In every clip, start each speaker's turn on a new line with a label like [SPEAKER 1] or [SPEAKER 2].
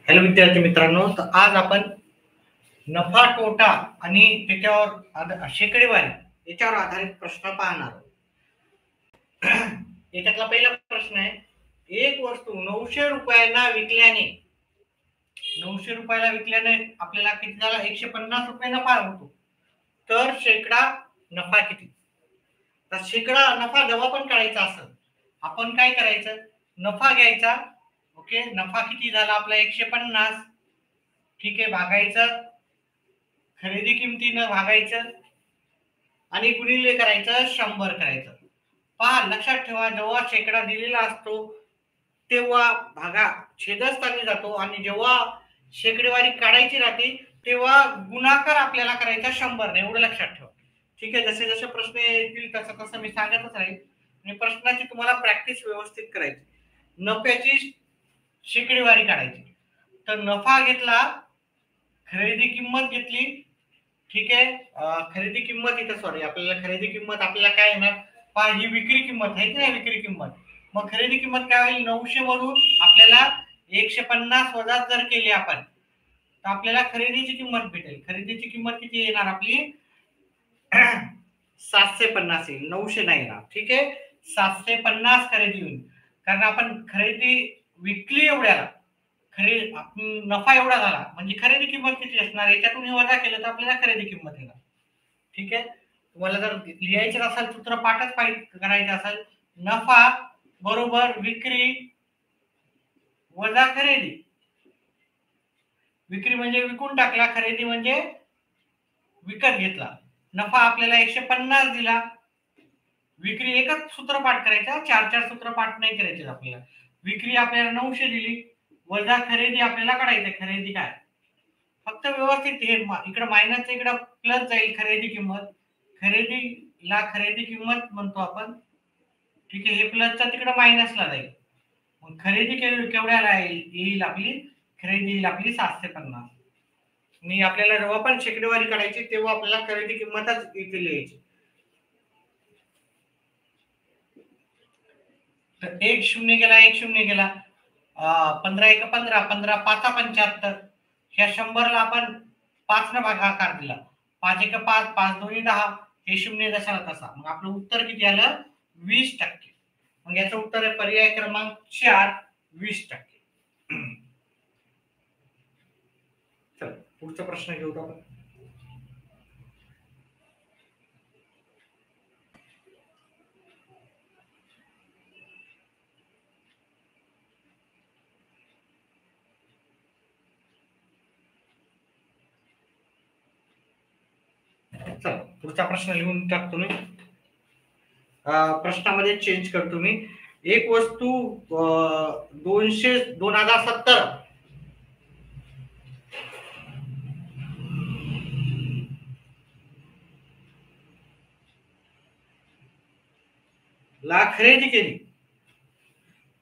[SPEAKER 1] Hello विद्यार्थी मित्रांनो, तर आज आपण नफा तोटा आणि त्याच्यावर शेकडेवारी याच्यावर आधारित प्रश्न पाहणार आहोत. याच्यातला पहिला प्रश्न आहे, एक वस्तू 900 रुपयाला विकल्याने आपल्याला किती झाला? 150 रुपये नफा होतो. तर शेकडा नफा किती? तर शेकडा नफा जेव्हा पण काढायचा असेल, आपण काय करायचं? नफा घ्यायचा. ओके, नफा किती झाला आपला? 150. ठीक आहे, भागायचं खरेदी किमतीनं भागायचं आणि गुणिले करायचं 100 करायचं. पहा, लक्षात ठेवा, जेव्हा शेकडा दिलेला असतो तेव्हा भागा छेदस्थानी जातो आणि जेव्हा शेकडेवारी काढायची राहते तेव्हा गुणाकार आपल्याला करायचा 100 एवढं लक्षात ठेवा. ठीक आहे, जसे जसे प्रश्न येतील तसं तसं मी सांगतच राहील आणि प्रश्नाची तुम्हाला प्रॅक्टिस व्यवस्थित करायची. नफ्याची शेकडेवारी काढायची. तर नफा घेतला, खरेदी किंमत घेतली. ठीक आहे, खरेदी किंमत इथं सॉरी आपल्याला खरेदी किंमत आपल्याला काय येणार? पहा, ही विक्री किंमत आहे की नाही? विक्री किंमत. मग खरेदी किंमत काय होईल? 900 वरून आपल्याला 150 वजा जर केली आपण तर आपल्याला खरेदीची किंमत भेटेल. खरेदीची किंमत किती येणार आपली? 750 येईल, 900 नाही येणार. ठीक आहे, 750 खरेदी होईल, कारण आपण खरेदी विकली एवढ्याला, नफा एवढा झाला म्हणजे खरेदी किंमत किती असणार? याच्यातून वजा केलं तर आपल्याला खरेदी किंमत येणार. ठीक आहे, तुम्हाला जर लिहायचं असेल सूत्र पाठच करायचं असेल, नफा बरोबर विक्री वजा खरेदी. विक्री म्हणजे विकून टाकला, खरेदी म्हणजे विकत घेतला. नफा आपल्याला 150 दिला, विक्री एकच सूत्र पाठ करायचा, 4 सूत्र पाठ नाही करायचे आपल्याला. विक्री आपल्याला 900 दिली, वजा खरेदी आपल्याला काढायचं. खरेदी काय? फक्त व्यवस्थित हे इकडे मायनस इकडे प्लस जाईल. खरेदी किंमत, खरेदीला खरेदी किंमत म्हणतो आपण. ठीक आहे, हे प्लसचा तिकडे मायनसला जाईल. मग खरेदी केवढ्याला येईल आपली? खरेदी येईल आपली 750. मी आपल्याला जेव्हा पण शेकडेवारी काढायची तेव्हा आपल्याला खरेदी किंमतच इथे लिहायची. तर 1-0 गेला, 1-0 गेला. 15 × 15, 15 5 75. ह्या 100ला आपण 5 न भागाकार दिला. 5 × 5, 5 2 10. हे 0 जसा तसा. मग आपलं उत्तर किती आलं? 20%. मग याचं उत्तर आहे पर्याय क्रमांक 4, 20%. चल, पुढचा प्रश्न घेऊ आपण. चल, पुढचा प्रश्न लिहून टाकतो मी. प्रश्नामध्ये चेंज करतो मी. एक वस्तू 2070 ला खरेदी केली,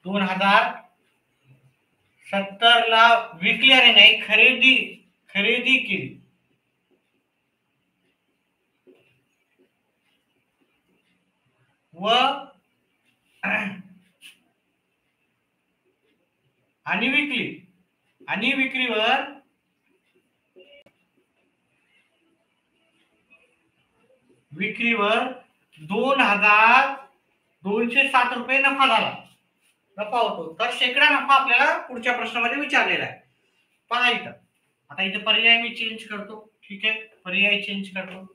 [SPEAKER 1] 2070 ला विकल्याने नाही, खरेदी केली. व आणि विकली आणि विक्रीवर 2207 रुपये नफा झाला. नफा होतो. तर शेकडा नफा आपल्याला पुढच्या प्रश्नामध्ये विचारलेला आहे. पहा इथं, आता इथे पर्याय मी चेंज करतो. ठीक आहे, पर्याय चेंज करतो.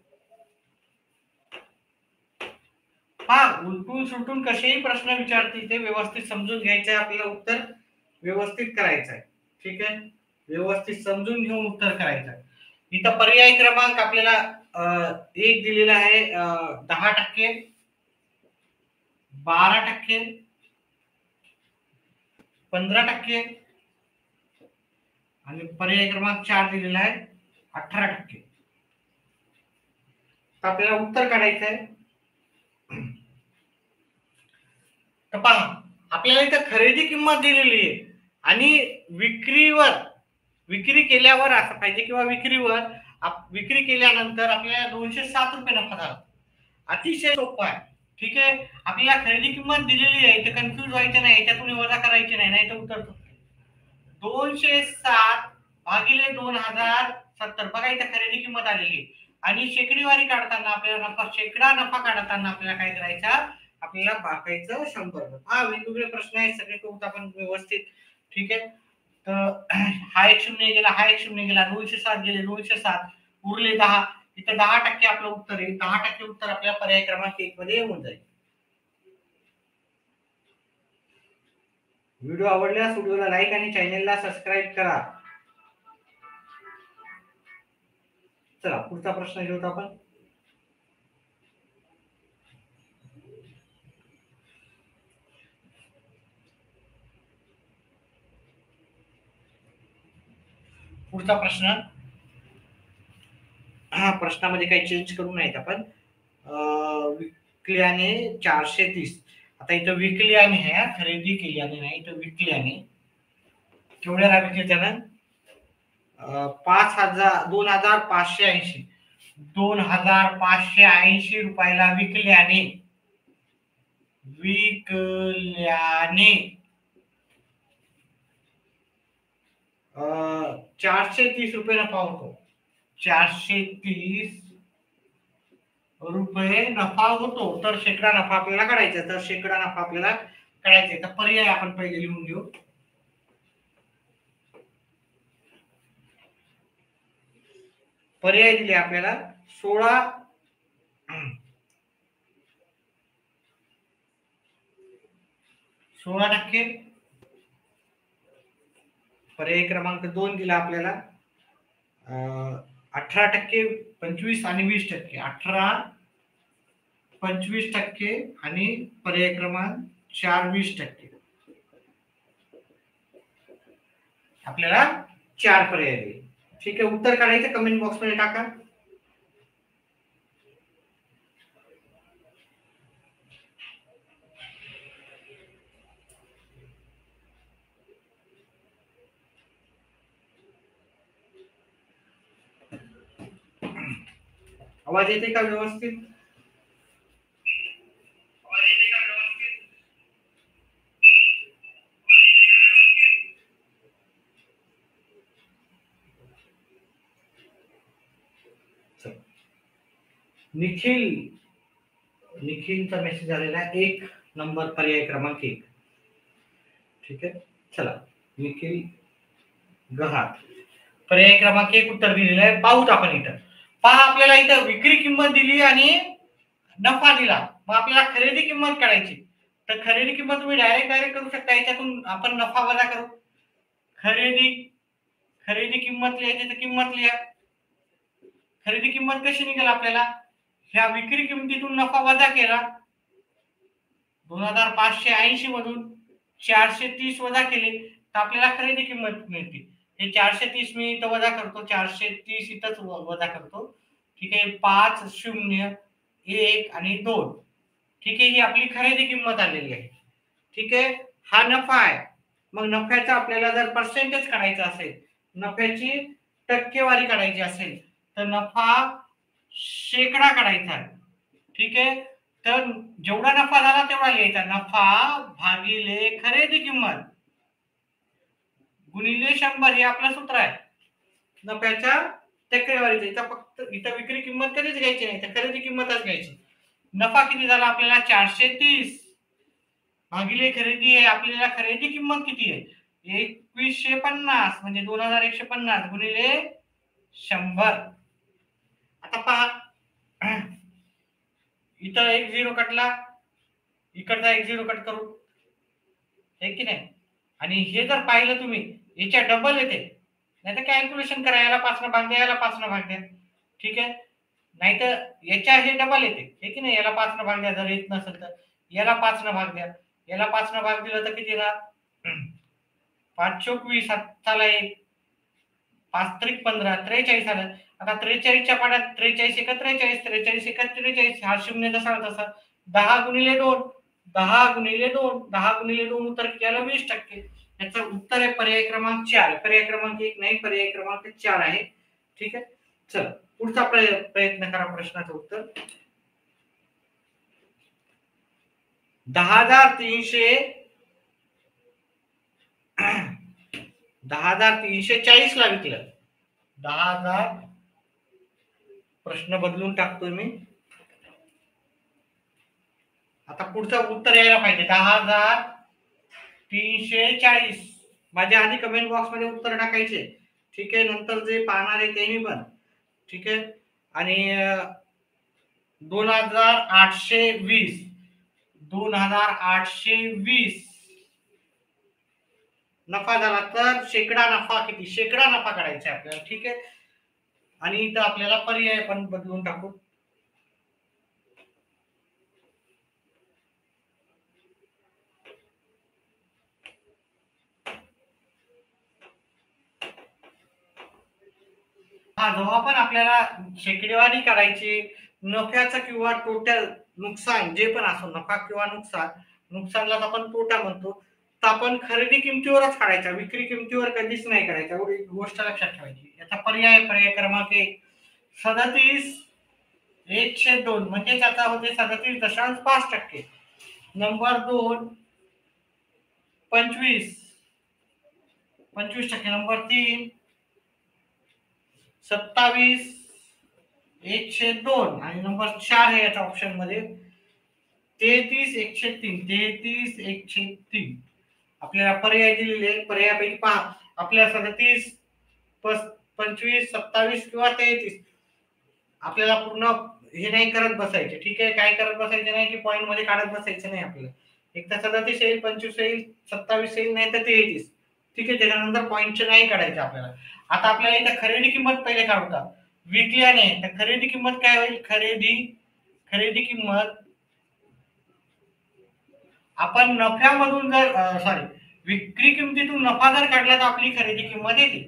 [SPEAKER 1] पहा, उलटून सुलटून कसेही प्रश्न विचारतील ते व्यवस्थित समजून घ्यायचे, आपल्याला उत्तर व्यवस्थित करायचं आहे. ठीक आहे, व्यवस्थित समजून घेऊन उत्तर करायचं आहे. इथं पर्याय क्रमांक आपल्याला एक दिलेला आहे 10%, 12%, 15% आणि पर्याय क्रमांक 4 दिलेला आहे 18%. तर आपल्याला उत्तर काढायचं आहे. तर पहा, आपल्याला इथं खरेदी किंमत दिलेली आहे आणि विक्री केल्यावर असं पाहिजे, किंवा विक्री केल्यानंतर आपल्याला 207 रुपये नफा झाला. अतिशय सोपं आहे. ठीक आहे. आपल्याला खरेदी किंमत दिलेली आहे, तर कन्फ्यूज व्हायचं नाही, याच्यातून वजा करायचे नाही, नाही तर उत्तर 207 भागिले 2070. बघा इथं खरेदी किंमत आलेली आणि शेकडीवारी काढताना आपल्याला नफा, शेकडा नफा काढताना आपल्याला काय करायचा, आपल्याला भागायचं 100. हा वेगवेगळे प्रश्न आहेत, सगळे करू आपण व्यवस्थित. ठीक आहे. तर हा एक शून्य गेला, हा एक शून्य गेला, 207 गेले, 207 उरले 10. इथं 10% आपलं उत्तर आहे. 10% उत्तर आपल्या पर्याय क्रमांक 1 मध्ये येऊन जाईल. व्हिडिओ आवडल्यास व्हिडिओला लाईक आणि चॅनेलला सबस्क्राईब करा. चला पुढचा प्रश्न घेऊत आपण. पुढचा प्रश्न, हा प्रश्नामध्ये काही चेंज करू नाहीत आपण. विकल्याने 430. आता इथं विकल्याने आहे, खरेदी केल्याने नाही, इथं विकल्याने. केवढ्याला विकले त्यानं? 2580. 2580 रुपयाला विकल्याने 430 रुपये नफा होतो. 430 रुपये नफा होतो. तर शेकडा नफा आपल्याला काढायचा, तर शेकडा नफा आपल्याला काढायचा. तर पर्याय आपण पहिले लिहून घेऊ. पर्याय दिले आपल्याला 16%. पर्याय क्रमांक 2 दिला आपल्याला 18%, 25 आणि 20%. 18, 25% आणि पर्याय क्रमांक 4 20%. आपल्याला 4 पर्याय दिले. ठीक आहे. उत्तर काढायचं कमेंट बॉक्स मध्ये टाका. आवाज येते का व्यवस्थित? निखिलचा मेसेज आलेला 1 नंबर पर्याय क्रमांक 1. ठीक आहे. चला निखिल गहात पर्याय क्रमांक 1 उत्तर दिलेलं आहे. पाहूत आपण इथं. पहा आपल्याला इथं विक्री किंमत दिली आणि नफा दिला. मग आपल्याला खरेदी किंमत काढायची. तर खरेदी किंमत तुम्ही डायरेक्ट करू शकता. याच्यातून आपण नफा वजा करू. खरेदी किंमत लिहायची, तर किंमत लिहा. खरेदी किंमत कशी निघेल आपल्याला? ह्या विक्री किंमतीतून नफा वजा केला, 2580 मधून 430 वजा केले, तर आपल्याला खरेदी किंमत मिळते. हे 430 मी इथं वजा करतो, 430 इथंच वजा करतो. ठीक आहे. 5 0 1 आणि 2. ठीक आहे. ही आपली खरेदी किंमत आलेली आहे. ठीक आहे. हा नफा आहे. मग नफ्याचा आपल्याला जर पर्सेंटेज काढायचा असेल, नफ्याची टक्केवारी काढायची असेल, तर नफा शेकडा काढायचा आहे. ठीक आहे. तर जेवढा नफा झाला तेवढा लिहायचा. नफा भागिले खरेदी किंमत गुणिले 100 हे आपलं सूत्र आहे नफ्याच्या टक्केवारीचं. इथं फक्त इथं विक्री किंमत कधीच घ्यायची नाही, तर खरेदी किंमतच घ्यायची. नफा किती झाला आपल्याला? 430 भागिले खरेदी आहे. आपल्याला खरेदी किंमत किती आहे? 2150 म्हणजे 2150 गुणिले 100. आता पहा इथं 1 0 कटला, इकडचा 1 0 कट करू, आहे की नाही? आणि हे जर पाहिलं तुम्ही, याच्या डबल येते. नाहीतर कॅल्क्युलेशन करा, याला 5 न भाग द्या, याला 5 न भाग द्या. ठीक आहे. नाहीतर याच्या हे डबल येते, आहे की नाही? याला 5 न भाग द्या जर येत नसेल तर. याला 5 न भाग द्या, याला 5 न भाग दिला तर किती येणार? 5 चौक 20, 7 1, 5 त्रिक 15, 43 आलं. आता 43च्या पाड्यात 43 1 43, 43 1 43, हा शून्य जसा तसा. 10 गुणिले 2, 10 गुणिले 2, 10 गुणिले 2 उत्तर किती आलं? 20%. याचं उत्तर आहे पर्याय क्रमांक 4. पर्याय क्रमांक 1 नाही, पर्याय क्रमांक 4 आहे. ठीक आहे. चला पुढचा प्रयत्न करा प्रश्नाचं उत्तर. 10,340 ला विकलं. 10,000 प्रश्न बदलून टाकतोय मी. आता पुढचं उत्तर यायला पाहिजे. 10,340. माझ्या आधी कमेंट बॉक्स मध्ये उत्तर टाकायचे. ठीक आहे. नंतर जे पाहणार आहे त्यांनी पण. ठीक आहे. आणि 2,820 नफा झाला. तर शेकडा नफा किती? शेकडा नफा काढायचा आपल्याला. ठीक आहे. आणि इथं आपल्याला पर्याय पण बदलून टाकू. जेव्हा पण आपल्याला शेकडेवारी करायची, नफ्याचं किंवा टोटल नुकसान जे पण असो, नफा किंवा नुकसानला आपण तोटा म्हणतो, तर आपण खरेदी किमतीवरच काढायचा, विक्री किमतीवर कधीच नाही करायचा. एवढी गोष्ट लक्षात ठेवायची. याचा पर्याय क्रमांक 1 37,102 म्हणजे त्याचा होते 37.5%. नंबर 2 25%. नंबर 3 27,102 आणि नंबर 4 आहे याच्या ऑप्शन मध्ये 33,103. आपल्याला पर्याय दिलेले. पर्यायापैकी पहा, आपल्याला 37, 25, 27 किंवा 33 आपल्याला पूर्ण हे नाही करत बसायचे. ठीक आहे. काय करत बसायचे नाही की पॉईंट मध्ये काढत बसायचं नाही आपल्याला. एक तर 37 येईल, 25 येईल, 27 येईल, नाही तर 33. ठीक आहे. त्याच्यानंतर पॉईंटचे नाही काढायचे आपल्याला. आता आपल्याला इथं खरेदी किंमत पहिले काढूया. विकल्याने तर खरेदी किंमत काय होईल? खरेदी किंमत आपण नफ्यामधून जर विक्री किमतीतून नफा जर काढला तर आपली खरेदी किंमत येते.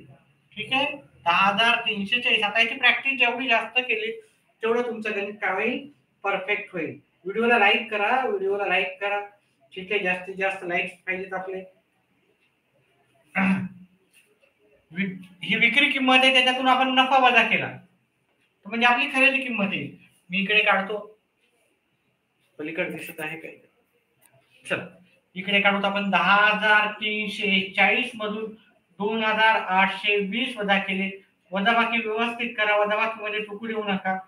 [SPEAKER 1] ठीक आहे. 10,340. आता याची प्रॅक्टिस जेवढी जास्त केली तेवढं तुमचं गणित काय होईल? परफेक्ट होईल. व्हिडिओला लाईक करा. ठीक आहे. जास्तीत जास्त लाईक्स पाहिजेत आपले. ही विक्री किंमत आहे, त्याच्यातून आपण नफा वजा केला म्हणजे आपली खरेदी किंमत येईल. मी इकडे काढतो. पलीकडे दिसत आहे काय? चल इकडे काढूत आपण. 10,340 मधून 2,820 वजा केले. वजाबाकी व्यवस्थित करा. वजाबाकी मध्ये चुकू देऊ नका.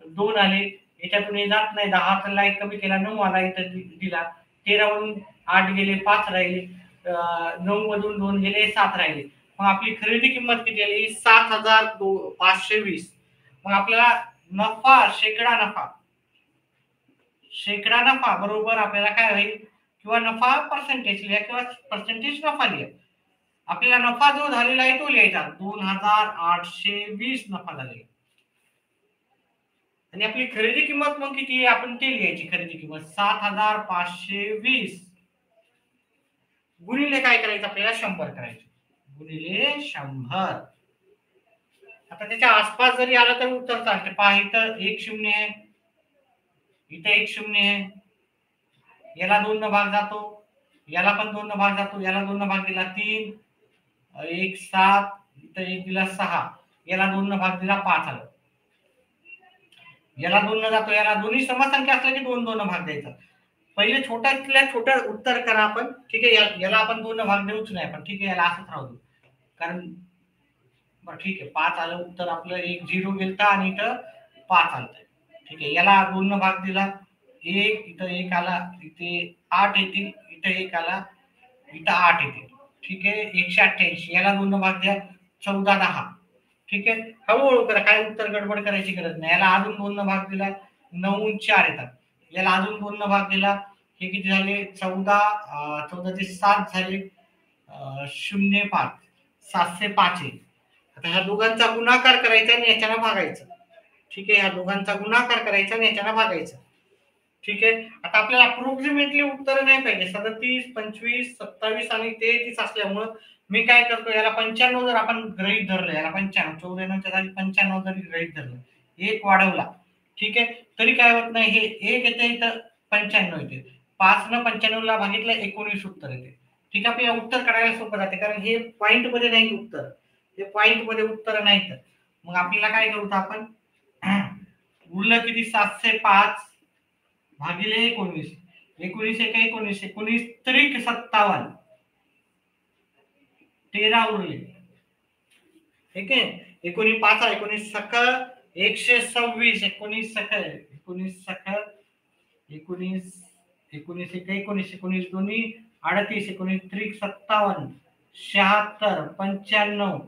[SPEAKER 1] 2 आले. याच्यातून हे जात नाही. 10 ला 1 कमी केला, 9 आला. इथं दिला. 13 मधून 8 गेले, 5 राहिले. 9 मधून 2 गेले, 7 राहिले. मग आपली खरेदी किंमत किती आली? 7,520. मग आपल्याला नफा, शेकडा नफा बरोबर आपल्याला काय होईल? किंवा नफा पर्सेंटेज लिहा किंवा पर्सेंटेज नफा लिहा. आपल्याला नफा जो झालेला आहे तो लिहायचा. 2,820 नफा झालेला. आणि आपली खरेदी किंमत मग किती आहे? आपण ते लिहायची. खरेदी किंमत 7,520 गुणिले काय करायचं? आपल्याला 100 करायचं. गुणिले 100. आता त्याच्या आसपास जरी आलं तर उत्तर चालते. पहा इथं 1 0 आहे, इथं 1 0 आहे. याला 2 न भाग जातो, याला पण 2 न भाग जातो. याला 2 न भाग दिला 3, 1 7, इथं 1 दिला 6, याला 2 न भाग दिला 5 आलं. याला 2 न जातो, याला दोन्ही समसंख्या असल्या की 2 2 भाग द्यायचा. पहिले छोट्यातल्या छोट्या उत्तर करा आपण. ठीक आहे. याला आपण 2 भाग देऊच नाही आपण. ठीक आहे. याला असंच राहू दे. कारण बरं ठीक आहे. 5 आलं उत्तर आपलं. 1 0 गेलता आणि इथं 5 आलं. ठीक आहे. याला 2 न भाग दिला 1, इथं 1 आला, इथे 8 येतील, इथं 1 आला, इथं 8 येतील. ठीक आहे. 188. याला 2 न भाग द्या 14 10. ठीक आहे. हळूहळू करा. काय उत्तर गडबड करायची गरज नाही. याला अजून 2 न भाग दिला 9 4 येतात. याला अजून 2 न भाग दिला, हे किती झाले? 14 ते 7 झाले. 0 5 705 आहे. आता ह्या दोघांचा गुणाकार करायचा आणि याच्यानं भागायचं. ठीक आहे. ह्या दोघांचा गुणाकार करायचा आणि याच्यानं भागायचं. ठीक आहे. आता आपल्याला अप्रोक्सिमेटली उत्तर नाही पाहिजे. 37, 25, 27 आणि 33 असल्यामुळं मी काय करतो, याला 95 जर आपण गृहीत धरलं, याला 95, 94च्या जागी 95 जरी गृहीत धरलं, 1 वाढवला, ठीक आहे, तरी काय होत नाही. हे 1 येते, इथं 95 येते. 5 न 95 ला भागितलं 19 उत्तर येते. ठीक आहे. आपल्याला उत्तर काढायला सोपं जाते, कारण हे पॉइंट मध्ये नाही उत्तर, हे पॉइंट मध्ये उत्तर नाही. तर मग आपल्याला काय करू आपण, उरलं किती? 705 भागिले 19. 19 एका 19, 19 त्रिक 57, 13 उरले. ठीक आहे. 19 5, 19 सक 126, 19 सक 19 सक 19, 19 एका 19, 19 दोन्ही 38, 19 त्रिक 57, 76, 95,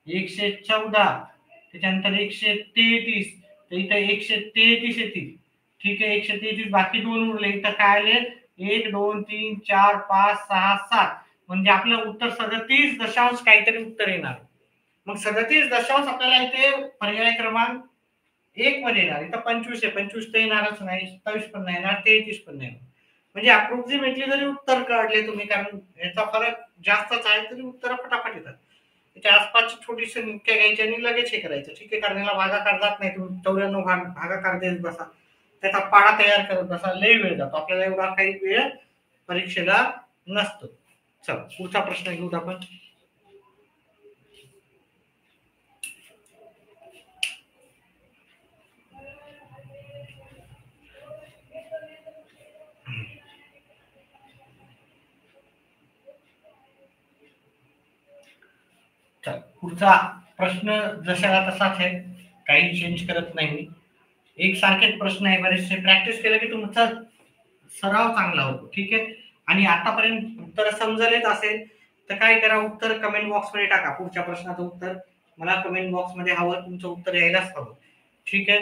[SPEAKER 1] 114, त्याच्यानंतर 133, तर इथे 133 येतील. ठीक आहे. 133 बाकी दोन उरले. इथं काय आले 1 2 3 4 5 6 7, म्हणजे आपलं उत्तर 37 दशांश काहीतरी उत्तर येणार. मग 37 दशांश आपल्याला इथे पर्याय क्रमांक 1 मध्ये येणार. इथं 25 आहे, 25 तर येणारच नाही, 27 पण नाही येणार, 33 पण नाही. म्हणजे अप्रोक्सिमेटली जरी उत्तर काढले तुम्ही, कारण याचा फरक जास्तच आहे, तरी उत्तर फटाफट येतात. त्याच्या आसपासची छोटी संख्या घ्यायची आणि लगेच हे करायचं. ठीक आहे. करण्याला भागाकार जात नाही, तुम्ही 94 भागाकार देत बसा, त्याचा पाडा तयार करत बसा, लई वेळ जातो. आपल्याला एवढा काही वेळ परीक्षेला नसतो. चला पुढचा प्रश्न घेऊत आपण. पुढचा प्रश्न जशाला तसाच आहे, काही चेंज करत नाही मी. एक सारखेच प्रश्न आहे, बरेचसे प्रॅक्टिस केलं की तुमचा सराव चांगला होतो. ठीक आहे. आणि आतापर्यंत उत्तर समजलेच असेल तर काय करा, उत्तर कमेंट बॉक्स मध्ये टाका. पुढच्या प्रश्नाचं उत्तर मला कमेंट बॉक्स मध्ये हवं, तुमचं उत्तर यायलाच हवं. ठीक आहे.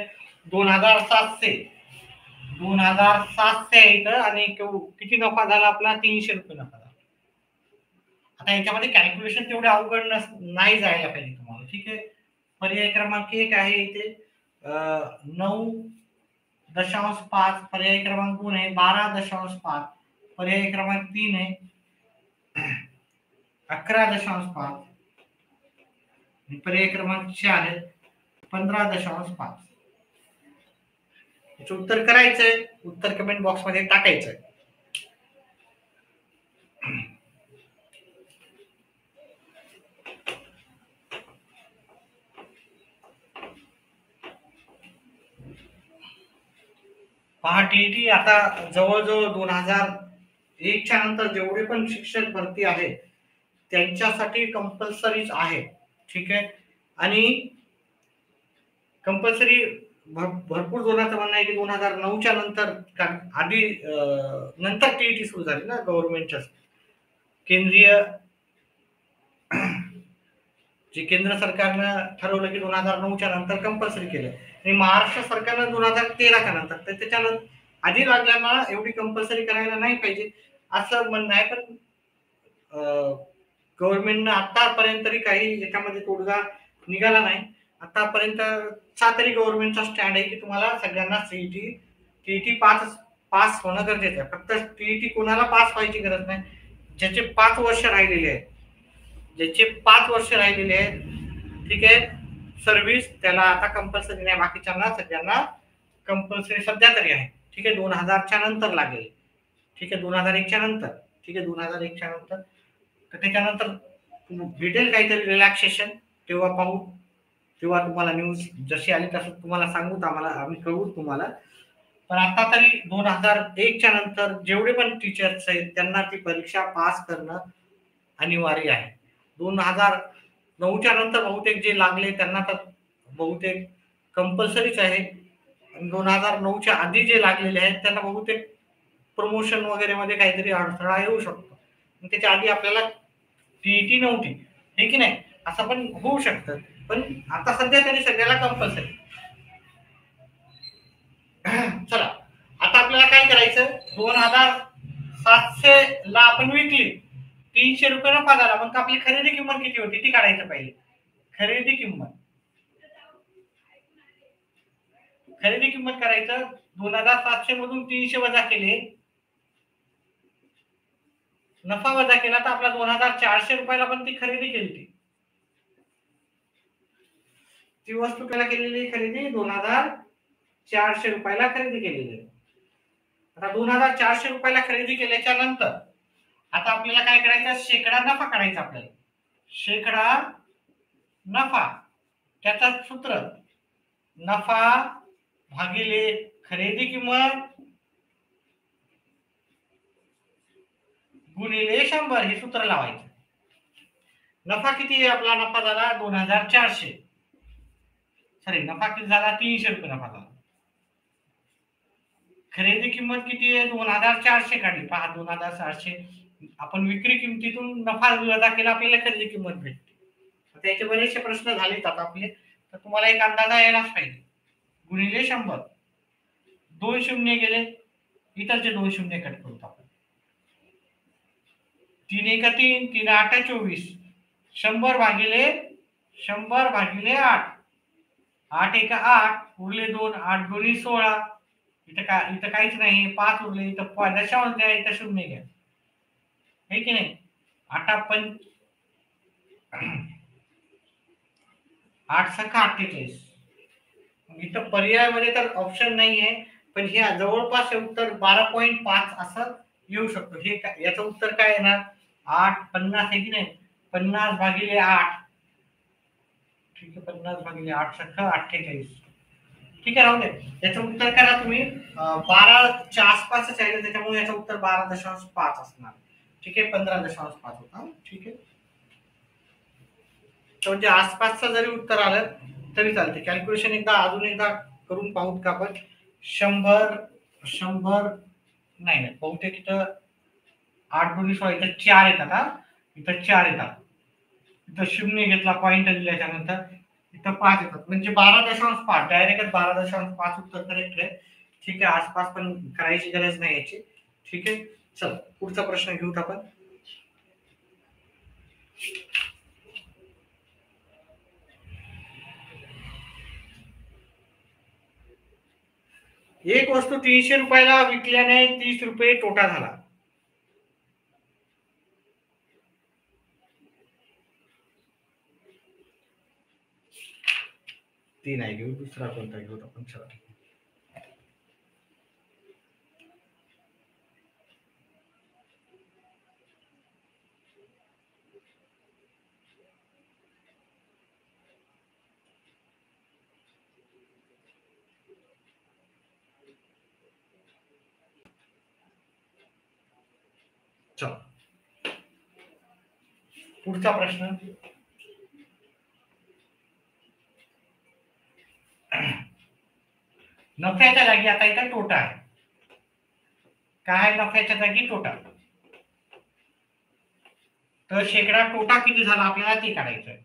[SPEAKER 1] 2700 इथं, आणि किती नफा झाला आपला 300 रुपये नफा झाला. आता याच्यामध्ये कॅल्क्युलेशन तेवढे अवघड नाही जायला पाहिजे तुम्हाला. ठीक आहे. पर्याय क्रमांक 1 आहे इथे 9.5, पर्याय क्रमांक 2 आहे 12.5, पर्याय क्रमांक 3 आहे 11.5, पर्याय क्रमांक 4 आहे 15.5. याचं उत्तर करायचंय, उत्तर कमेंट बॉक्स मध्ये टाकायचंय. पहा, टीईटी आता जवळजवळ 2001 च्या नंतर जेवढे पण शिक्षक भरती आहे त्यांच्यासाठी कंपल्सरीच आहे. ठीक आहे. आणि कंपल्सरी भरपूर जणांचं म्हणणं आहे की 2009च्या नंतर, आधी नंतर टीईटी सुरू झाली ना गव्हर्नमेंटच्या, केंद्रीय जे केंद्र सरकारनं ठरवलं की 2009च्या नंतर कंपल्सरी केलं, आणि महाराष्ट्र सरकारनं 2013च्या नंतर. तर त्याच्यानंतर आधी लागल्यामुळे एवढी कंपल्सरी करायला नाही पाहिजे असं म्हणणं आहे. पण गव्हर्नमेंटनं आतापर्यंत तरी काही याच्यामध्ये तोडगा निघाला नाही. आतापर्यंत तरी गव्हर्नमेंटचा स्टँड आहे की तुम्हाला सगळ्यांना टीईटी पास होणं गरजेचं आहे. फक्त टीईटी कोणाला पास व्हायची गरज नाही, ज्याचे 5 वर्ष राहिलेले आहेत, ठीक आहे, सर्व्हिस, त्याला आता कंपल्सरी नाही. बाकीच्यांना सगळ्यांना कंपल्सरी सध्या तरी आहे. ठीक आहे. 2000च्या नंतर लागेल. ठीक आहे. 2001च्या नंतर. ठीक आहे. 2001च्या नंतर, तर त्याच्यानंतर भेटेल काहीतरी रिलॅक्सेशन, तेव्हा पाहू. तेव्हा तुम्हाला न्यूज जशी आली तसं तुम्हाला सांगू, आम्ही कळवू तुम्हाला. पण आता तरी 2001च्या नंतर जेवढे पण टीचर्स आहेत त्यांना ती परीक्षा पास करणं अनिवार्य आहे. 2009च्या नंतर बहुतेक जे लागले त्यांना तर बहुतेक कंपल्सरीच आहे. 2009च्या आधी जे लागलेले आहेत त्यांना बहुतेक प्रमोशन वगैरे मध्ये काहीतरी अडथळा येऊ शकतो. त्याच्या आधी आपल्याला टीईटी नव्हती, हे की नाही, असं पण होऊ शकतं. पण आता सध्या तरी सगळ्याला कंपल्सरी. चला, आता आपल्याला काय करायचं, 2700 ला आपण विकली, 300 रुपये नफा झाला, मग आपली खरेदी किंमत किती होती ती काढायचं पाहिजे. खरेदी किंमत करायचं. 2700 मधून 300 वजा केले, नफा वजा केला, तर आपला 2400 रुपयाला पण ती खरेदी केली. ती वस्तू केला केलेली खरेदी 2400 रुपयाला खरेदी केलेली. आता 2400 रुपयाला खरेदी केल्याच्या नंतर आता आपल्याला काय करायचं, शेकडा नफा काढायचा आपल्याला. शेकडा नफा, त्याचं सूत्र नफा भागिले खरेदी किंमत गुणिले 100 हे सूत्र लावायचं. नफा किती आहे आपला? नफा झाला 2400. सॉरी, नफा किती झाला? 300 रुपये नफा झाला. खरेदी किंमत किती आहे? 2400 काढली. पहा 2400 आपण विक्री किमतीतून नफा वजा केला, आपल्याला खरेदी किंमत भेटते. त्याचे बरेचसे प्रश्न झालेत आता आपले, तर तुम्हाला एक अंदाजा यायलाच पाहिजे. गुणिले 100, 2 शून्य गेले, इथलचे 2 शून्य कट करू आपण. 3 एक 3, 3 8 24. 100 भागिले 8. 8 एक 8, उरले 2, 8 2 16. इथं काहीच नाही, 5 उरले. इथं दशांश द्या, इथं शून्य घ्या, है की नाही? 8 सखा 48. इथं पर्यायामध्ये तर ऑप्शन नाही आहे, पण हे जवळपास उत्तर 12.5 असं येऊ शकतो. हे याचं उत्तर काय येणार? 8 50 आहे की नाही? 50 भागिले 8. ठीक आहे, 50 भागिले 8 सखा 48. ठीक आहे, राहू दे. याचं उत्तर करा तुम्ही. 12च्या आसपासच आहे, त्याच्यामुळे याचं उत्तर 12.5 असणार. ठीक आहे, 15.5 होता. ठीक आहे, तर म्हणजे आसपासचं जरी उत्तर आलं तरी चालते. कॅल्क्युलेशन अजून एकदा करून पाहूत का आपण? 100 नाही, बहुतेक इथं 8 2 16, इथं 4 येतात. हा, इथं 4 येतात. इथं शून्य घेतला पॉईंट दिल्याच्या नंतर, इथं 5 येतात, म्हणजे 12.5. डायरेक्ट 12.5 उत्तर करेक्ट आहे. ठीक आहे, आसपास पण करायची गरज नाही याची. ठीक आहे, चल पुढचा प्रश्न घेऊत आपण. एक वस्तू 300 रुपयाला विकल्याने 30 रुपये तोटा झाला. ती नाही घेऊ, दुसरा कोणता घेऊ आपण? चला, चल पुढचा प्रश्न. नफ्याच्या जागी आता इथं तोटा आहे. काय? नफ्याच्या जागी तोटा. तर शेकडा तोटा किती झाला आपल्याला ते काढायचं आहे.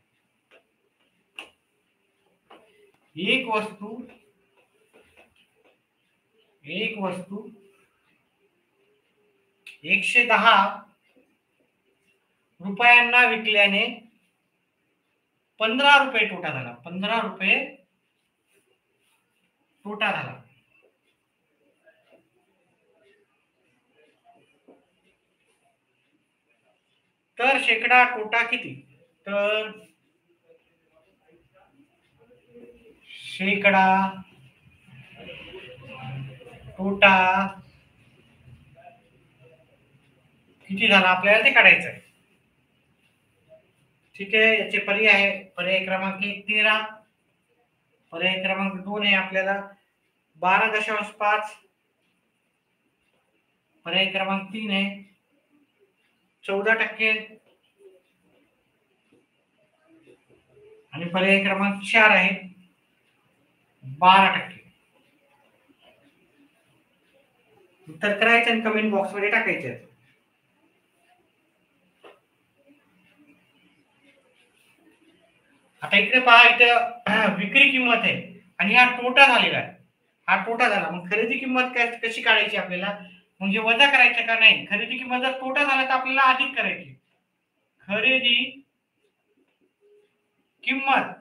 [SPEAKER 1] एक वस्तू 110 रुपयांना विकल्याने 15 रुपये तोटा झाला. 15 रुपये तोटा झाला. तर शेकडा तोटा किती? तर शेकडा तोटा किती झाला आपल्याला ते काढायचं आहे. ठीक आहे, याचे पर्याय आहे. पर्याय क्रमांक 1 13, पर्याय क्रमांक 2 आहे आपल्याला 12.5, पर्याय क्रमांक 3 आहे 14%, आणि पर्याय क्रमांक 4 आहे 12%. उत्तर करायचं आणि कमेंट बॉक्स मध्ये टाकायचं. आता इकडे पहा, इथे विक्री किंमत आहे आणि हा तोटा झालेला आहे. हा तोटा झाला, मग खरेदी किंमत कशी काढायची आपल्याला? म्हणजे वजा करायचं का नाही? खरेदी किंमत जर तोटा झाला तर आपल्याला अधिक करायची. खरेदी किंमत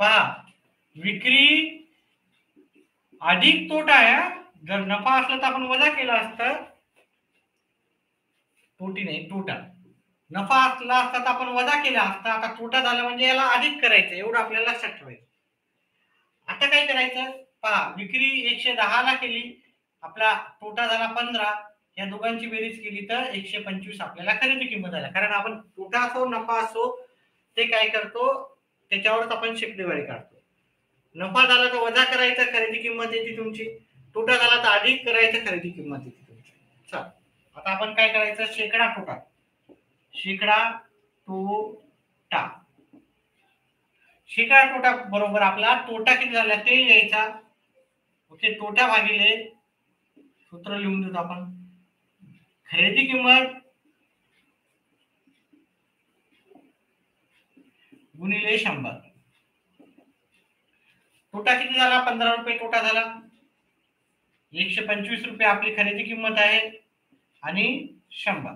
[SPEAKER 1] पहा, विक्री अधिक तोटा आहे. जर नफा असला तर आपण वजा केला असतं, तोटी नाही तोटा. नफा असला असता तर आपण वजा केला असता. आता तोटा झाला म्हणजे याला अधिक करायचं, एवढं आपल्याला लक्षात ठेवायचं. आता काय करायचं? पहा, विक्री 110 ला केली, आपला तोटा झाला 15. या दोघांची बेरीज केली तर 125 आपल्याला खरेदी किंमत झाली. कारण आपण तोटा असो नफा असो ते काय करतो, त्याच्यावरच आपण शेकडेवारी काढतो. नफा झाला तर वजा करायचा, खरेदी किंमत येते तुमची. तोटा झाला तर अधिक करायचं, खरेदी किंमत येते तुमची. चला आता आपण काय करायचं, शेकडा तोटा शेकडा तोटा बरोबर आपला तोटा किती झाला ते लिहायचा. ओके, तोटा भागिले सूत्र लिहून देतो आपण, खरेदी किंमत गुणिले 100. तोटा किती झाला, 15 रुपये तोटा झाला. 125 रुपये आपली खरेदी किंमत आहे आणि 100.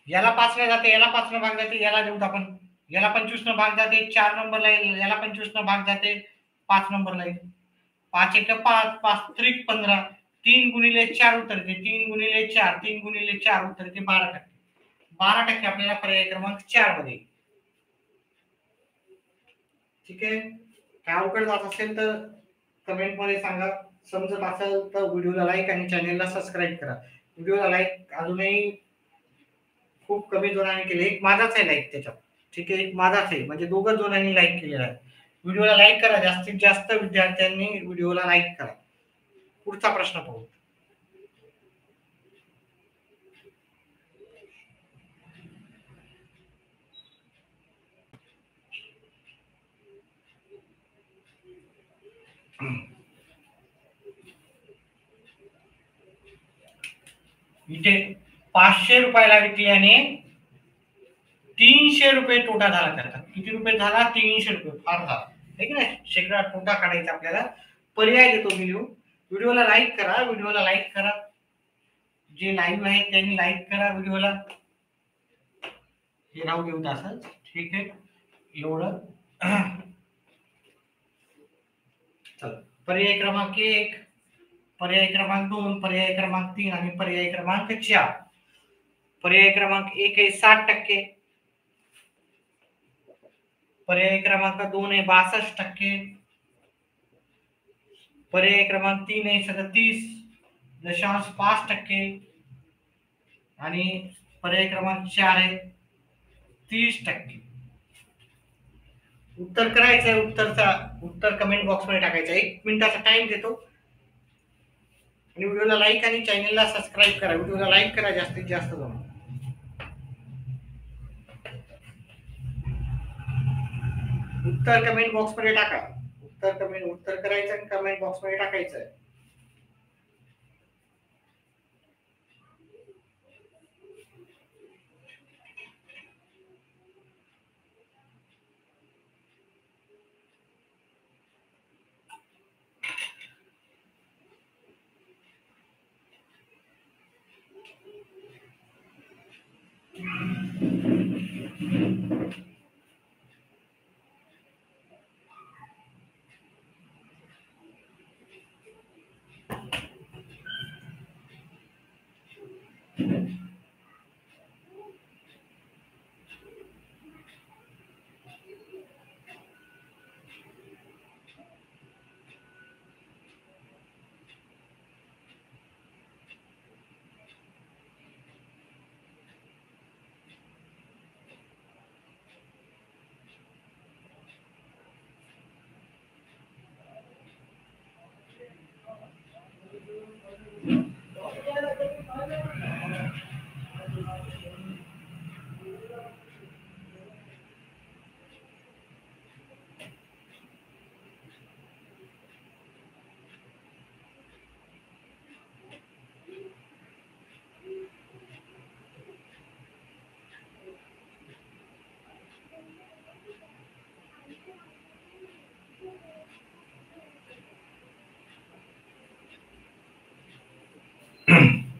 [SPEAKER 1] याला 5 ने जाते, याला 5 ने भाग जाते, याला देऊ आपण. याला 25 ने भाग जाते, 4 नंबरला येईल. याला 25 ने भाग जाते, 5 नंबरला येईल. 5 एक 5, 5 त्रिक 15. 3 गुणिले 4 उत्तर येते, 3 गुणिले 4, 3 गुणिले 4 उत्तर येते 12%. 12% आपल्याला पर्याय क्रमांक 4 मध्ये. ठीक आहे, काय अवघड जात असेल तर कमेंट मध्ये सांगा. समजत असेल तर व्हिडिओला लाईक आणि चॅनलला सबस्क्राईब करा. व्हिडिओला लाईक अजूनही खूप कमी जणांनी केले, एक माझाच आहे लाईक त्याच्यात. ठीक आहे, एक माझाच आहे, म्हणजे दोघं जणांनी लाईक केलेला आहे. व्हिडिओला लाईक करा, जास्तीत जास्त विद्यार्थ्यांनी व्हिडिओला लाईक करा. पुढचा प्रश्न पाहू. इथे 500 रुपयाला विकल्याने 300 रुपये तोटा झाला त्याचा. किती रुपये झाला, 300 रुपये. फार झाला आहे की नाही. शेकडा तोटा काढायचा आपल्याला. पर्याय देतो मी लिहून. व्हिडिओला लाईक करा, व्हिडिओला लाईक करा. जे लाईव्ह आहे त्यांनी लाईक करा व्हिडिओला. हे राहू देऊ असं. ठीक आहे, एवढं. चला, पर्याय क्रमांक 1, पर्याय क्रमांक 2, पर्याय क्रमांक 3 आणि पर्याय क्रमांक 4. पर्याय क्रमांक 1 आहे 60%, पर्याय क्रमांक 2 आहे 62%, पर्याय क्रमांक 3 आहे 37.5% आणि पर्याय क्रमांक 4 आहे 30%. उत्तर करायचंय. उत्तर कमेंट बॉक्स मध्ये टाकायचं. 1 मिनिटाचा टाइम देतो. आणि व्हिडिओला लाईक आणि चॅनलला सबस्क्राईब करा. व्हिडिओला लाईक करा जास्तीत जास्त जण. उत्तर कमेंट बॉक्स मध्ये टाका. उत्तर करायचं आणि कमेंट बॉक्स मध्ये टाकायचं.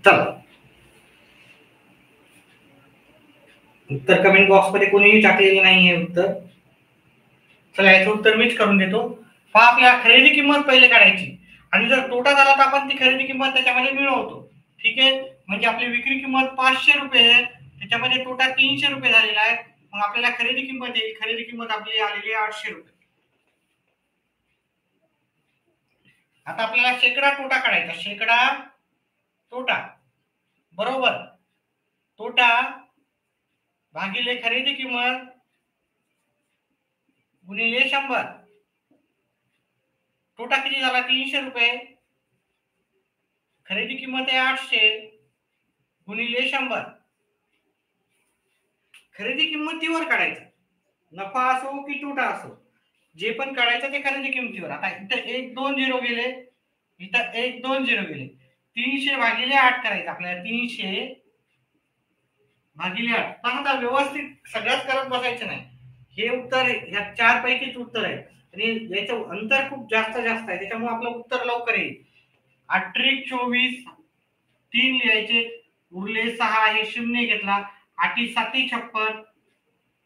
[SPEAKER 1] चला, उत्तर कमेंट बॉक्स मध्ये कोणीही टाकलेलं नाहीये उत्तर. चला, याचं उत्तर मीच करून देतो. पहा, आपल्याला खरेदी किंमत पहिले काढायची आणि जर तोटा झाला तर आपण ती खरेदी किंमत त्याच्यामध्ये मिळवतो. ठीक आहे, म्हणजे आपली विक्री किंमत 500 रुपये आहे, त्याच्यामध्ये तोटा 300 रुपये झालेला आहे. मग आपल्याला खरेदी किंमत येईल. खरेदी किंमत आपली आलेली आहे 800 रुपये. आता आपल्याला शेकडा तोटा काढायचा. शेकडा तोटा बरोबर तोटा भागिले खरेदी किंमत गुणिले 100. तोटा किती झाला, 300 रुपये. खरेदी किंमत आहे 800 गुणिले 100. खरेदी किंमतीवर काढायचं, नफा असो की तोटा असो, जे पण काढायचं ते खरेदी किंमतीवर. आता इथं 1 2 झिरो गेले, इथं 1 2 झिरो गेले, 300 भागिले 8 करायचं आपल्याला. 300 भागिले 8. आता व्यवस्थित सगळ्याच करत बसायचं नाही. हे उत्तर ह्या 4 पैकीच उत्तर आहे आणि याचं अंतर खूप जास्त आहे, त्याच्यामुळे आपलं उत्तर लवकर येईल. 8 त्रिक 24, 3 लिहायचे, उरले 6, हे 0 घेतला, 8 7 56,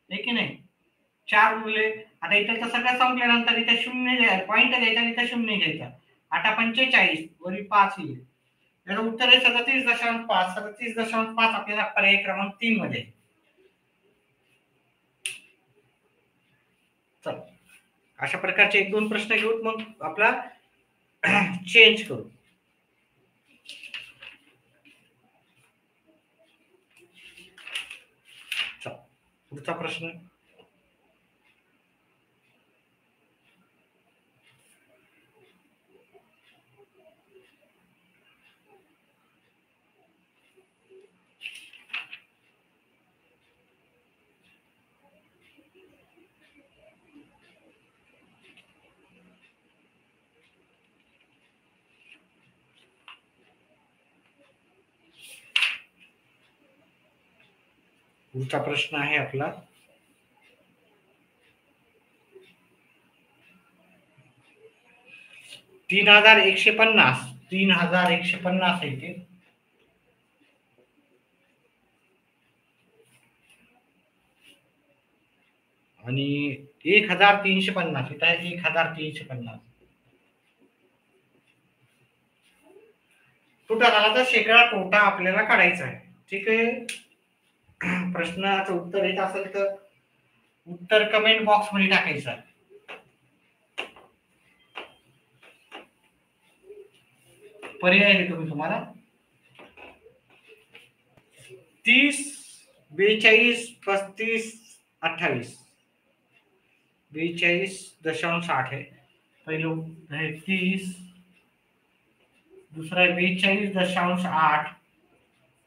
[SPEAKER 1] हे की नाही, 4 उरले. आता इथं तर सगळं संपल्यानंतर इथे 0 पॉईंट द्यायचा आणि इथं 0 घ्यायचा. 8 45 वरी 5 येईल. याचं उत्तर आहे 37.5. 37.5 आपल्याला पर्याय क्रमांक 3 मध्ये. चल, अशा प्रकारचे 1-2 प्रश्न घेऊ, मग आपला चेंज करू. चल, पुढचा प्रश्न. पुढचा प्रश्न आहे आपला 3150. 3150 आहे ते. आणि 1350 इथं आहे. 1350 तोटा झाला तर शेकडा तोटा आपल्याला काढायचा आहे. ठीक आहे. प्रश्नाचं उत्तर येत असेल तर उत्तर कमेंट बॉक्स मध्ये टाकायचं. पर्याय देतो मी तुम्हाला. 30 42 35 28. 42.8 आहे पहिलं आहे. 30, दुसरा आहे 42.8,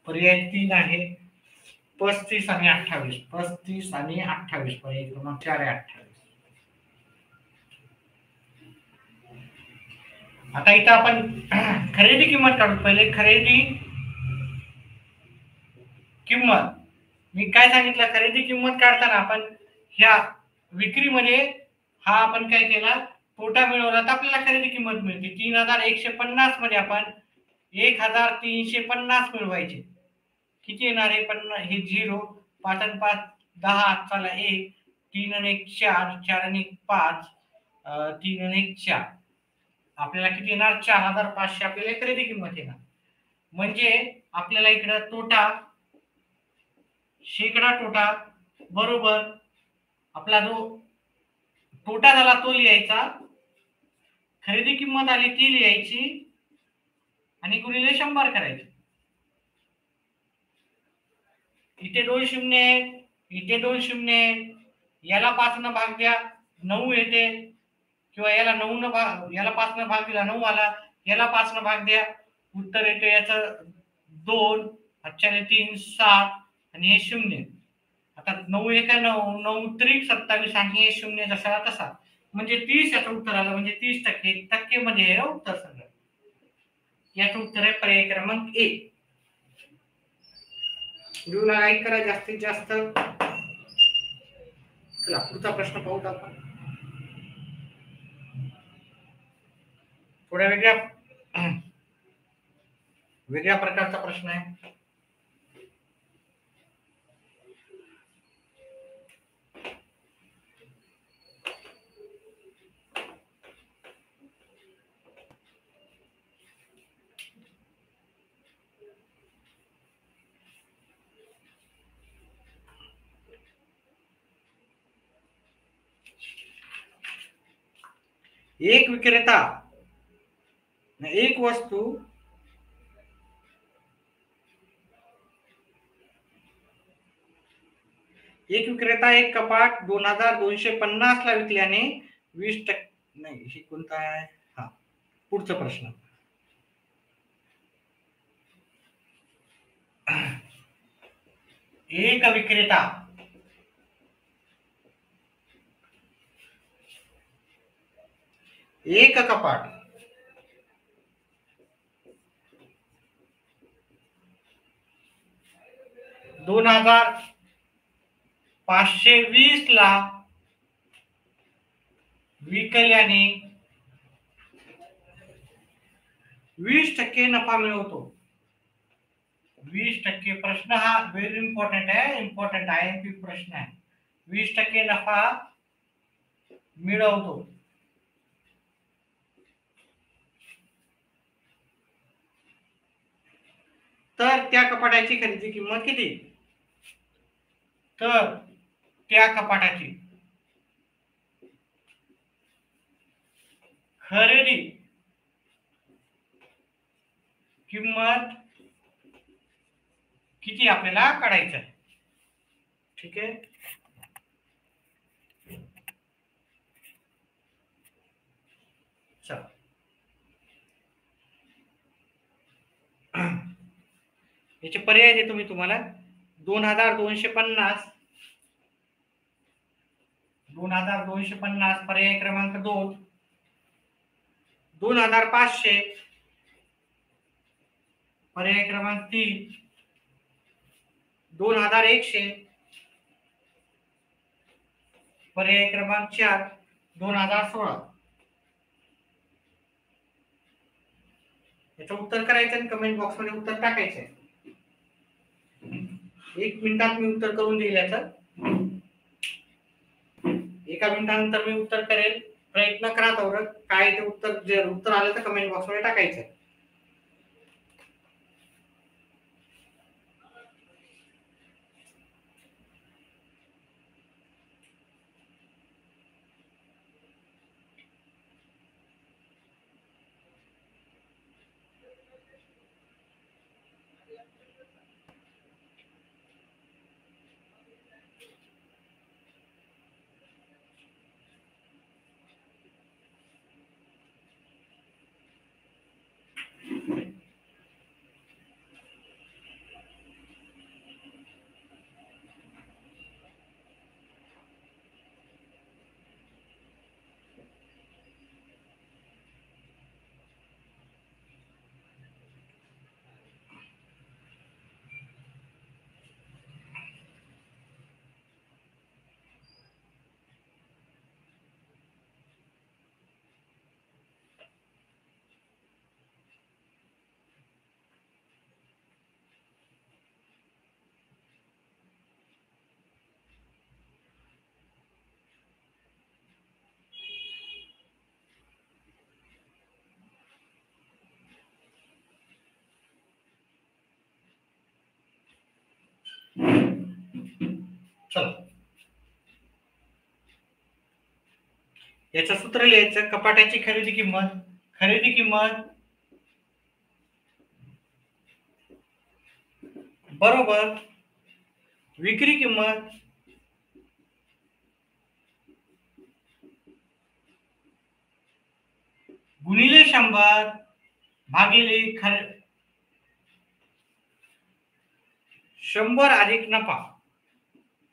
[SPEAKER 1] पर्याय 3 आहे. 35 आणि 28. 35 आणि 28 पर्याय क्रमांक 4 आहे 28. आता इथं आपण खरेदी किंमत काढू. पहिले खरेदी किंमत मी काय सांगितलं, खरेदी किंमत काढताना आपण ह्या विक्रीमध्ये हा आपण काय केला, तोटा मिळवला तर आपल्याला खरेदी किंमत मिळते. 3150 मध्ये आपण 1350 मिळवायचे. किती येणार आहे? हे 0, 5 आणि 5 10, चला 1, 3 आणि 1 4, 4 आणि 1 5, 3 आणि 1 4, आपल्याला किती येणार? 4500 आपल्याला खरेदी किंमत येणार. म्हणजे आपल्याला इकडं तोटा, शेकडा तोटा बरोबर आपला जो तोटा झाला तो लिहायचा, खरेदी किंमत आली ती लिहायची आणि गुणिले 100 करायचे. इथे 2 शून्य आहेत, इथे 2 शून्य आहेत, याला 5 न भाग द्या 9 येते, किंवा याला 9 न भाग, याला 5 न भाग दिला 9 आला, याला 5 न भाग द्या, उत्तर येते याचं 2, 3 7 आणि हे 0. आता 9 1 9, 9 त्रिक 27 आणि हे 0 जसा तसा, म्हणजे 30 याचं उत्तर आलं. म्हणजे 30% टक्के मध्ये आहे उत्तर सगळं. याचं उत्तर आहे पर्याय क्रमांक 1. व्हिडिओला लाईक करा जास्तीत जास्त. चला पुढचा प्रश्न पाहू आपण. थोड्या वेगळ्या प्रकारचा प्रश्न आहे. एक विक्रेता एक वस्तू एक कपाट 2250 ला विकल्याने 20% नाही. हे कोणता आहे? हा पुढचा प्रश्न. एक विक्रेता एक कपाट 2520 ला विकल्याने 20% नफा मिळवतो. 20%. प्रश्न हा व्हेरी इम्पॉर्टंट आहे, इम्पॉर्टंट IMP प्रश्न आहे. 20% नफा मिळवतो. तर त्या कपाटाची खरेदी किंमत किती? तर त्या कपाटाची खरेदी किंमत किती आपल्याला काढायचं आहे. ठीक आहे. चला याचे पर्याय देतो मी तुम्हाला. 2250 पर्याय क्रमांक 2, 2500 पर्याय क्रमांक 3, 2100 पर्याय क्रमांक 4, 2016. याचं उत्तर करायचं आणि कमेंट बॉक्स मध्ये उत्तर टाकायचं आहे. 1 मिनिटात मी उत्तर करून देईल याचं. 1 मिनिटानंतर मी उत्तर करेल. प्रयत्न करा तेवढं. काय ते उत्तर, जे उत्तर आलं तर कमेंट बॉक्स मध्ये टाकायचं आहे. चला याचं सूत्र लिहायचं. कपाटाची खरेदी किंमत बरोबर विक्री किंमत गुणिले 100 भागिले 100 अधिक नफा,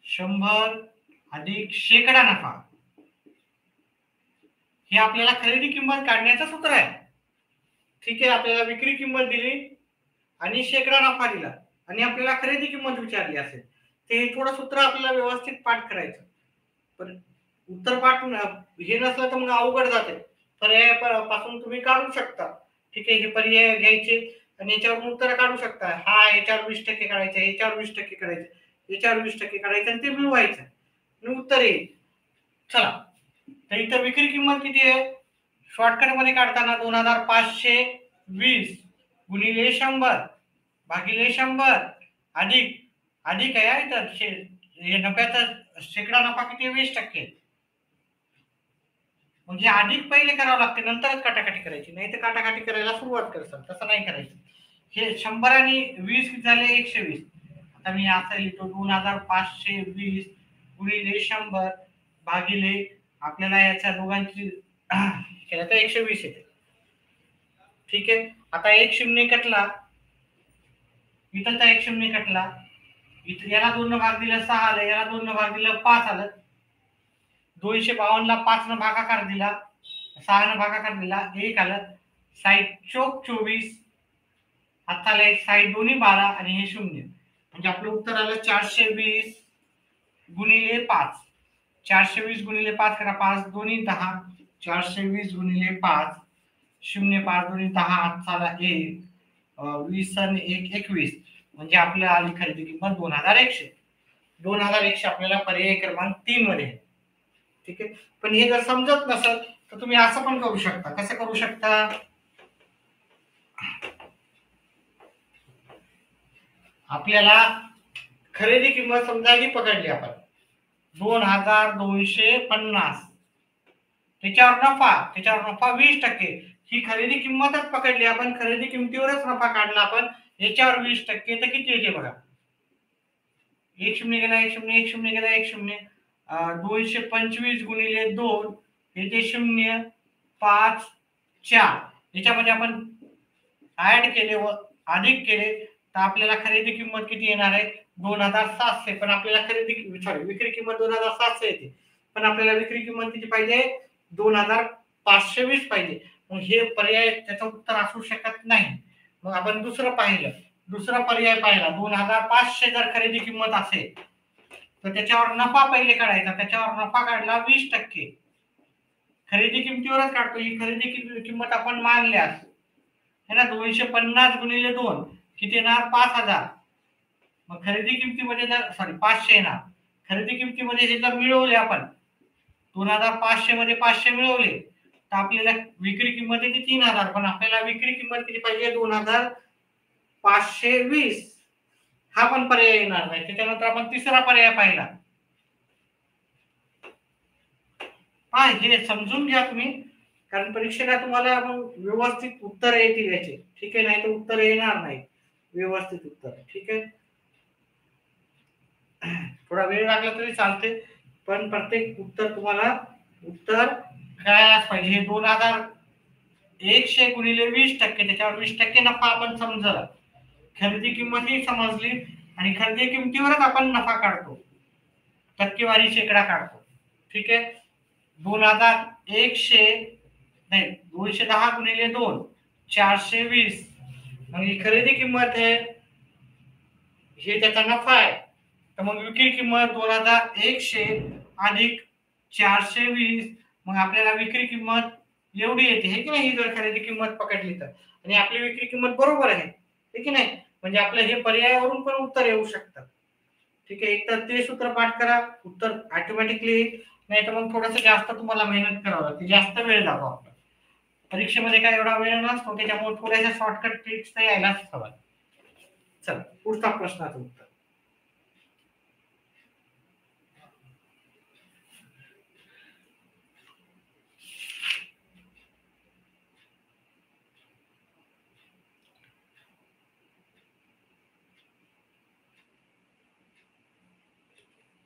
[SPEAKER 1] 100 अधिक शेकडा नफा. हे आपल्याला खरेदी किंमत काढण्याचं सूत्र आहे. ठीक आहे. आपल्याला विक्री किंमत दिली आणि शेकडा नफा दिला आणि आपल्याला खरेदी किंमत विचारली असेल, ते थोडं सूत्र आपल्याला व्यवस्थित पाठ करायचं. पण उत्तर पाठ हे नसलं तर मग अवघड जाते. पर्याय पासून तुम्ही काढू शकता. ठीक आहे. हे पर्याय घ्यायचे आणि याच्यावर उत्तर काढू शकता. हा याच्यावर 20% काढायचं, याच्यावर 20% काढायचं, याच्यावर 20% काढायचं आणि ते मिळवायचं आणि उत्तर येईल. चला तर इथं विक्री किंमत किती आहे? शॉर्टकट मध्ये काढताना 2520 गुणिले 100 भागिले 100 अधिक आहे. तर हे नफ्याचा शेकडा नफा किती? 20%. म्हणजे अधिक पहिले करावं लागते, नंतरच काटाकाटी करायची. नाही तर काटाकाटी करायला सुरुवात करतात. तसं नाही करायचं. हे 100 आणि 20 झाले 120. आता मी असं लिहितो 2520 गुणिले 100 भागिले आपल्याला याच्या दोघांची केलं तर 120 येते. ठीक आहे. आता 1 शून्य कटला, इथं 1 शून्य कटला इथे याला 2 न भाग दिला 6 आलं, याला 2 न भाग दिला 5 आलं. 252 ला 5 न भागाकार दिला, 6 न भागाकार दिला 1 आलं. साईड चोक 24, हाताला एक साईड दोन्ही 12 आणि हे 0. म्हणजे आपलं उत्तर आलं 420 गुणिले 5. 420 गुणिले 5 करा, 5 दोन्ही 10. 420 गुणिले 5, 0 5 दोन्ही 10, हाताला 1, 20 आणि 1 21. म्हणजे आपल्या आली खरेदी किंमत 2100. 2100 आपल्याला पर्याय क्रमांक 3 मध्ये आहे. ठीक आहे. पण हे जर समजत नसेल तर तुम्ही असं पण करू शकता. कसं करू शकता? आपल्याला खरेदी किंमत समजा ही पकडली आपण 2250, त्याच्यावर नफा 20%. ही खरेदी किंमतच पकडली आपण, खरेदी किमतीवरच नफा काढला आपण, याच्यावर 20% तर किती येते बघा. 1 0 गेला, 1 0 1 0 गेला, 1 0. 225 गुणिले 2 येते 0 5 4. याच्यामध्ये आपण ऍड केले व अधिक केले तर आपल्याला खरेदी किंमत किती येणार आहे? 2700. पण आपल्याला विक्री किंमत 2700 येते, पण आपल्याला विक्री किंमत किती पाहिजे? 2520 पाहिजे. मग हे पर्याय त्याचं उत्तर असू शकत नाही. मग आपण दुसरा पर्याय पाहिला. 2500 जर खरेदी किंमत असेल तर त्याच्यावर नफा पहिले काढायचा. त्याच्यावर नफा काढला 20%. खरेदी किमतीवरच काढतो. ही खरेदी किंमत आपण मानल्यास है ना, 250 गुणिले 2 किती येणार? 5000. मग खरेदी किमतीमध्ये जर 500 येणार. खरेदी किमतीमध्ये हे जर मिळवले आपण 2500 मध्ये 500 मिळवले तर आपल्याला विक्री किंमत येते 3000. पण आपल्याला विक्री किंमत किती पाहिजे? 2520. हा पण पर्याय येणार नाही. त्याच्यानंतर आपण तिसरा पर्याय पाहिला. हा, हे समजून घ्या तुम्ही, कारण परीक्षेला तुम्हाला मग व्यवस्थित उत्तर येतील याचे. ठीक आहे, नाही तर उत्तर येणार नाही व्यवस्थित उत्तर. ठीक आहे, थोडा वेळ लागला तरी चालते, पण प्रत्येक उत्तर तुम्हाला उत्तर कळायलाच पाहिजे. हे 2100 गुणिले 20%, त्याच्यावर 20% नफा आपण समजला, खरेदी किंमत ही समजली आणि खरेदी किमतीवरच आपण नफा काढतो, टक्केवारी शेकडा काढतो. ठीक आहे, 2100 नाही 210 गुणिले 2 420. म्हणजे खरेदी किंमत आहे, हे त्याचा नफा आहे. तर मग विक्री किंमत 2100 अधिक 420. मग आपल्याला विक्री किंमत एवढी येते, हे की नाही, ही जर खरेदी किंमत पकडली तर. आणि आपली विक्री किंमत बरोबर आहे, हे की नाही. म्हणजे आपलं हे पर्यायावरून पण उत्तर येऊ शकतं. ठीक आहे, एक तर ते सूत्र पाठ करा, उत्तर ऑटोमॅटिकली. नाही तर मग थोडंसं जास्त तुम्हाला मेहनत करावं लागते, जास्त वेळ जातो आपला. परीक्षेमध्ये काय एवढा वेळ नसतो, त्याच्यामुळे थोड्याशा शॉर्टकट ट्रिक्स तर यायलाच हव्या. चल, पुढचा प्रश्नाचं उत्तर.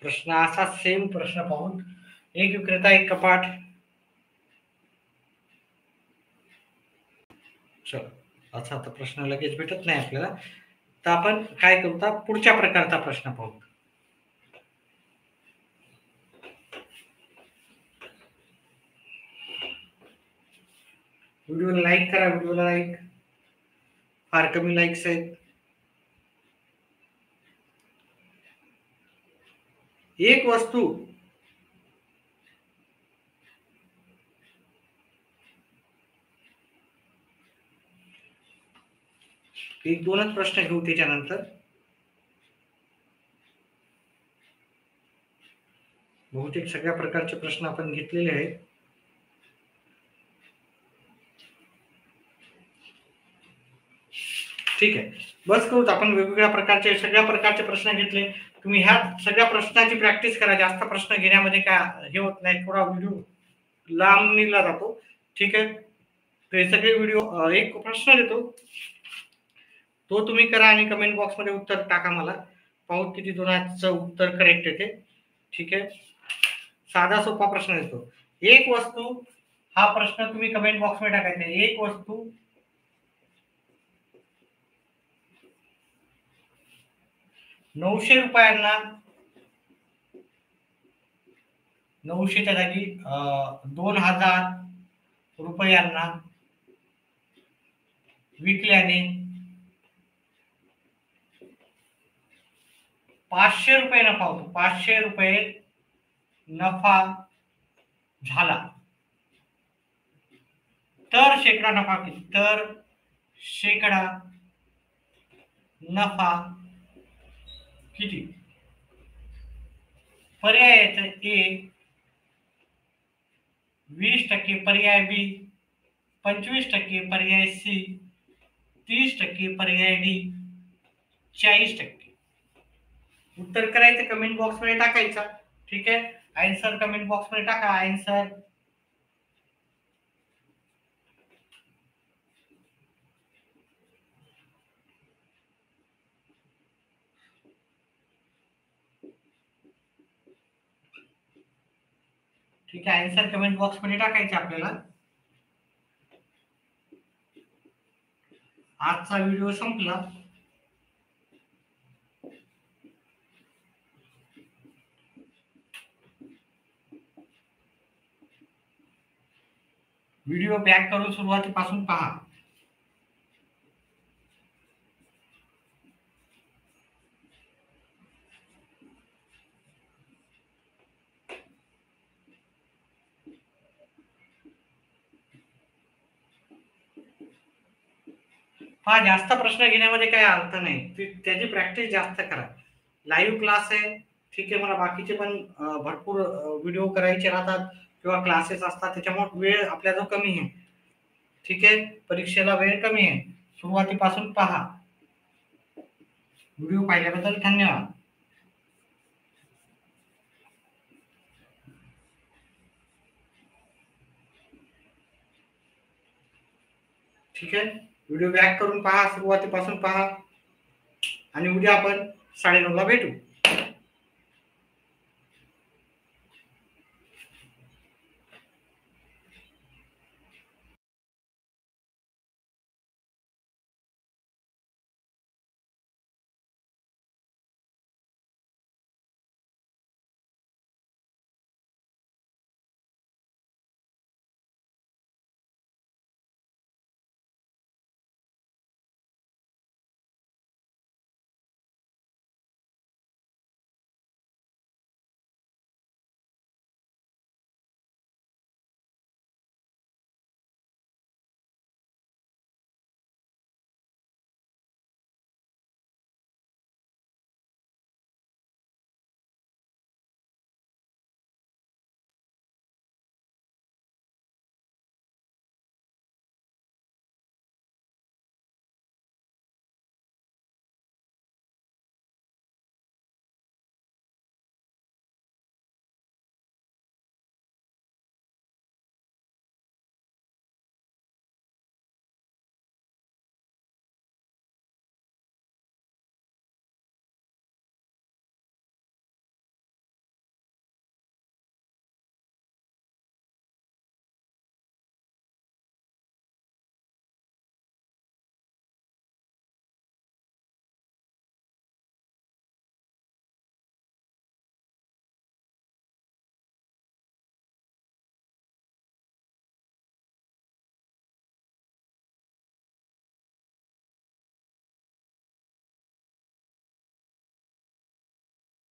[SPEAKER 1] प्रश्न असा सेम प्रश्न पाहून, एक विक्रेता एक कपाट. चल, असा आता प्रश्न लगेच भेटत नाही आपल्याला, तर आपण काय करू, तर पुढच्या प्रकारचा प्रश्न पाहू. व्हिडिओला लाईक करा, व्हिडिओला लाईक, फार कमी लाईक्स आहेत. एक वस्तू एक दोनच प्रश्न घेऊ, त्याच्यानंतर बहुतेक सगळ्या प्रकारचे प्रश्न आपण घेतलेले आहेत. ठीक आहे, बस करूत. आपण वेगवेगळ्या प्रकारचे सगळ्या प्रकारचे प्रश्न घेतले. तुम्ही ह्या सगळ्या प्रश्नाची प्रॅक्टिस करा. जास्त प्रश्न घेण्यामध्ये काय हे होत नाही, थोडा व्हिडिओ लांब निघला जातो. ठीक आहे, तर हे सगळे व्हिडिओ, एक प्रश्न देतो तो तुम्ही करा आणि कमेंट बॉक्स मध्ये उत्तर टाका. मला पाहू किती जणांचं उत्तर करेक्ट येते. ठीक आहे, साधा सोपा प्रश्न देतो. एक वस्तू, हा प्रश्न तुम्ही कमेंट बॉक्स मध्ये टाकायचा. एक वस्तू 900 रुपयांना 900च्या जागी 2000 रुपयांना विकल्याने 500 रुपये नफा होतो. 500 रुपये नफा झाला तर शेकडा नफा किती? तर शेकडा नफा किती? पर्याय ए 20%, पर्याय बी 25%, पर्याय सी 30%, पर्याय डी 40%. उत्तर करायचं कमेंट बॉक्स मध्ये टाकायचं. ठीक आहे, आन्सर कमेंट बॉक्स मध्ये टाका. आन्सर ठीक आहे, आन्सर कमेंट बॉक्स मध्ये टाकायचं आपल्याला. आजचा व्हिडिओ संपला. व्हिडिओ बॅक करून सुरुवातीपासून पहा. हा जास्त प्रश्न घेण्यामध्ये काही अर्थ नाही, त्याची प्रॅक्टिस जास्त करा. लाईव्ह क्लास आहे, ठीक आहे. मला बाकीचे पण भरपूर व्हिडिओ करायचे राहतात किंवा क्लासेस असतात, त्याच्यामुळे वेळ आपल्याजवळ कमी आहे. ठीक आहे, परीक्षेला वेळ कमी आहे. सुरुवातीपासून पहा. व्हिडिओ पाहिल्याबद्दल धन्यवाद. ठीक आहे, व्हिडिओ बॅक करून पहा, सुरुवातीपासून पहा आणि उद्या आपण 9:30ला भेटू.